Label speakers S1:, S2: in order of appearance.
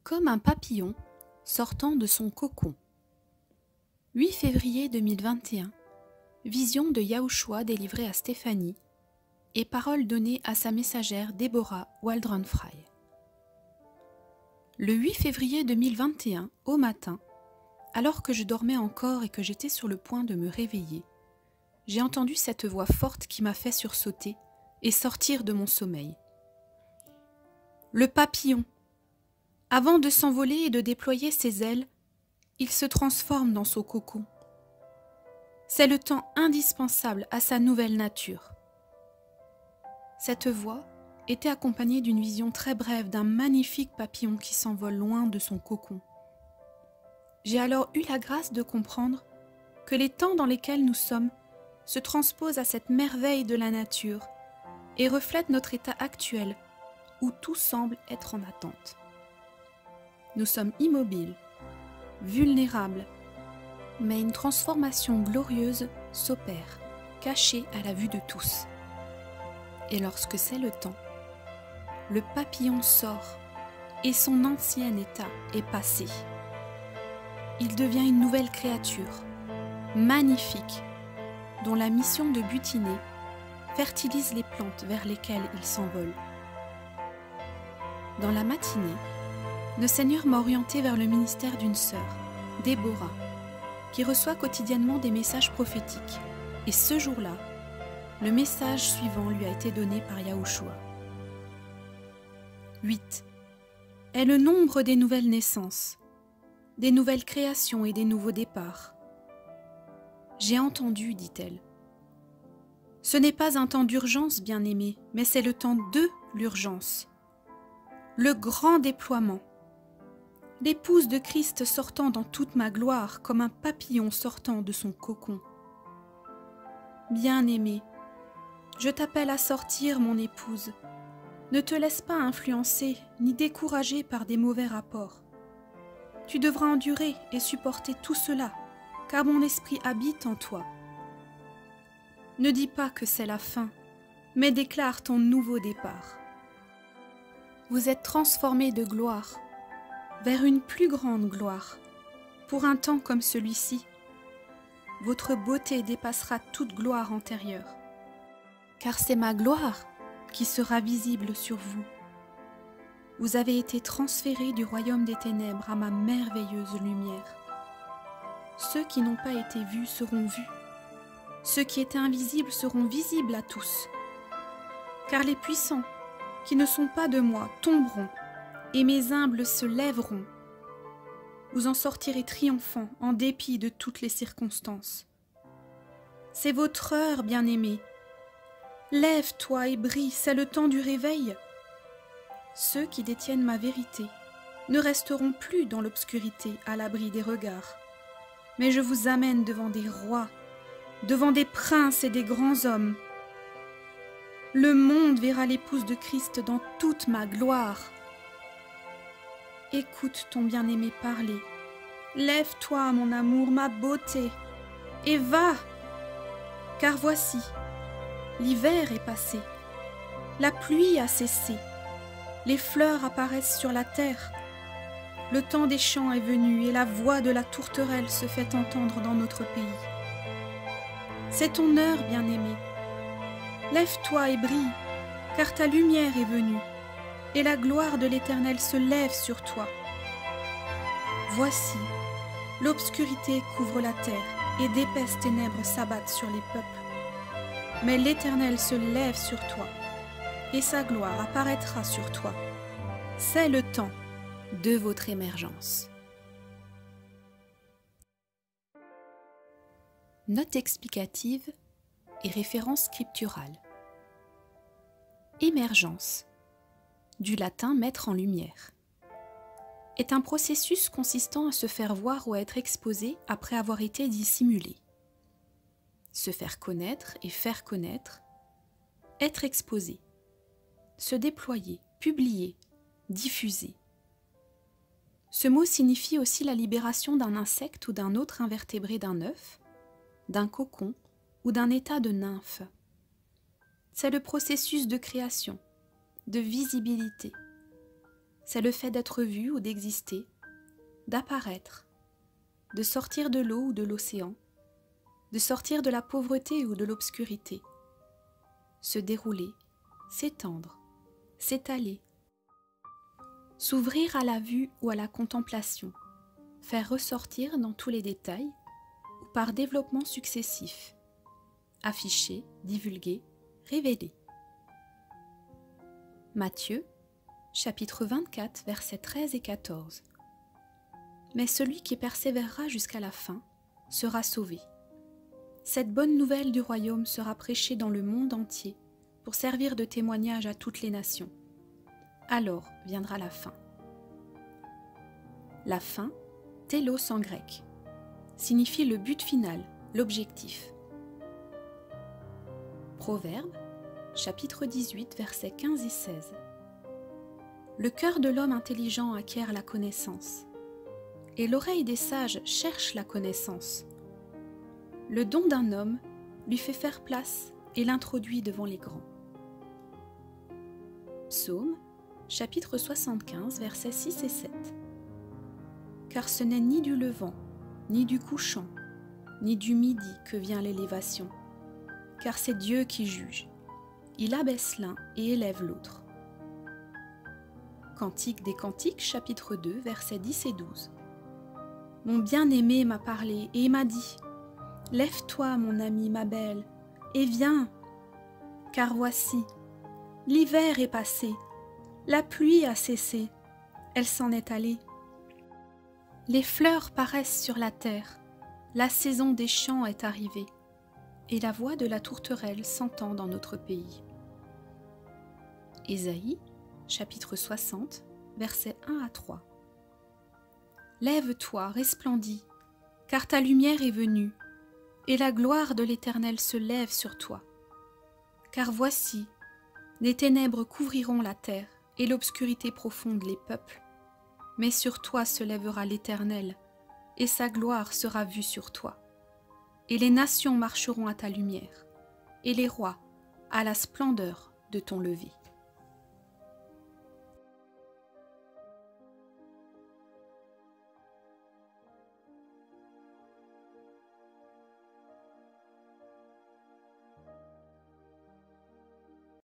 S1: Comme un papillon sortant de son cocon. 8 février 2021. Vision de Yahushua délivrée à Stéphanie et parole donnée à sa messagère Deborah Waldron-Fry. Le 8 février 2021, au matin, alors que je dormais encore et que j'étais sur le point de me réveiller, j'ai entendu cette voix forte qui m'a fait sursauter et sortir de mon sommeil. Le papillon, avant de s'envoler et de déployer ses ailes, il se transforme dans son cocon. C'est le temps indispensable à sa nouvelle nature. Cette voix était accompagnée d'une vision très brève d'un magnifique papillon qui s'envole loin de son cocon. J'ai alors eu la grâce de comprendre que les temps dans lesquels nous sommes se transposent à cette merveille de la nature et reflètent notre état actuel où tout semble être en attente. Nous sommes immobiles, vulnérables, mais une transformation glorieuse s'opère, cachée à la vue de tous. Et lorsque c'est le temps, le papillon sort et son ancien état est passé. Il devient une nouvelle créature, magnifique, dont la mission de butiner fertilise les plantes vers lesquelles il s'envole. Dans la matinée, le Seigneur m'a orienté vers le ministère d'une sœur, Deborah, qui reçoit quotidiennement des messages prophétiques. Et ce jour-là, le message suivant lui a été donné par Yahushua. 8 est le nombre des nouvelles naissances, des nouvelles créations et des nouveaux départs. J'ai entendu, dit-elle. Ce n'est pas un temps d'urgence, bien-aimé, mais c'est le temps de l'urgence. Le grand déploiement. L'épouse de Christ sortant dans toute ma gloire comme un papillon sortant de son cocon. Bien-aimé, je t'appelle à sortir, mon épouse. Ne te laisse pas influencer ni décourager par des mauvais rapports. Tu devras endurer et supporter tout cela, car mon esprit habite en toi. Ne dis pas que c'est la fin, mais déclare ton nouveau départ. Vous êtes transformés de gloire vers une plus grande gloire, pour un temps comme celui-ci. Votre beauté dépassera toute gloire antérieure, car c'est ma gloire qui sera visible sur vous. Vous avez été transférés du royaume des ténèbres à ma merveilleuse lumière. Ceux qui n'ont pas été vus seront vus. Ceux qui étaient invisibles seront visibles à tous. Car les puissants, qui ne sont pas de moi, tomberont, et mes humbles se lèveront. Vous en sortirez triomphants en dépit de toutes les circonstances. C'est votre heure, bien-aimé. Lève-toi et brille, c'est le temps du réveil. Ceux qui détiennent ma vérité ne resteront plus dans l'obscurité à l'abri des regards. Mais je vous amène devant des rois, devant des princes et des grands hommes. Le monde verra l'épouse de Christ dans toute ma gloire. Écoute ton bien-aimé parler. Lève-toi, mon amour, ma beauté, et va, car voici, l'hiver est passé, la pluie a cessé, les fleurs apparaissent sur la terre, le temps des chants est venu et la voix de la tourterelle se fait entendre dans notre pays. C'est ton heure, bien-aimé. Lève-toi et brille, car ta lumière est venue, et la gloire de l'Éternel se lève sur toi. Voici, l'obscurité couvre la terre, et d'épaisses ténèbres s'abattent sur les peuples. Mais l'Éternel se lève sur toi, et sa gloire apparaîtra sur toi. C'est le temps de votre émergence. Note explicative et référence scripturale. Émergence, du latin mettre en lumière, est un processus consistant à se faire voir ou à être exposé après avoir été dissimulé. Se faire connaître et faire connaître, être exposé, se déployer, publier, diffuser. Ce mot signifie aussi la libération d'un insecte ou d'un autre invertébré d'un œuf, d'un cocon ou d'un état de nymphe. C'est le processus de création, de visibilité. c'est le fait d'être vu ou d'exister, d'apparaître, de sortir de l'eau ou de l'océan, de sortir de la pauvreté ou de l'obscurité, se dérouler, s'étendre, s'étaler, s'ouvrir à la vue ou à la contemplation, faire ressortir dans tous les détails ou par développement successif, afficher, divulguer, révéler. Matthieu, chapitre 24, versets 13 et 14. Mais celui qui persévérera jusqu'à la fin sera sauvé. Cette bonne nouvelle du royaume sera prêchée dans le monde entier pour servir de témoignage à toutes les nations. Alors viendra la fin. La fin, télos en grec, signifie le but final, l'objectif. Proverbe, chapitre 18, versets 15 et 16. Le cœur de l'homme intelligent acquiert la connaissance, et l'oreille des sages cherche la connaissance. Le don d'un homme lui fait faire place et l'introduit devant les grands. Psaume, chapitre 75, versets 6 et 7. Car ce n'est ni du levant, ni du couchant, ni du midi que vient l'élévation, car c'est Dieu qui juge. Il abaisse l'un et élève l'autre. Cantique des Cantiques, chapitre 2, versets 10 et 12. Mon bien-aimé m'a parlé et m'a dit : lève-toi, mon ami, ma belle, et viens, car voici, l'hiver est passé, la pluie a cessé, elle s'en est allée. Les fleurs paraissent sur la terre, la saison des champs est arrivée, et la voix de la tourterelle s'entend dans notre pays. Ésaïe, chapitre 60, versets 1 à 3. Lève-toi, resplendis, car ta lumière est venue, et la gloire de l'Éternel se lève sur toi. Car voici, les ténèbres couvriront la terre, et l'obscurité profonde les peuples. Mais sur toi se lèvera l'Éternel, et sa gloire sera vue sur toi. Et les nations marcheront à ta lumière, et les rois à la splendeur de ton lever.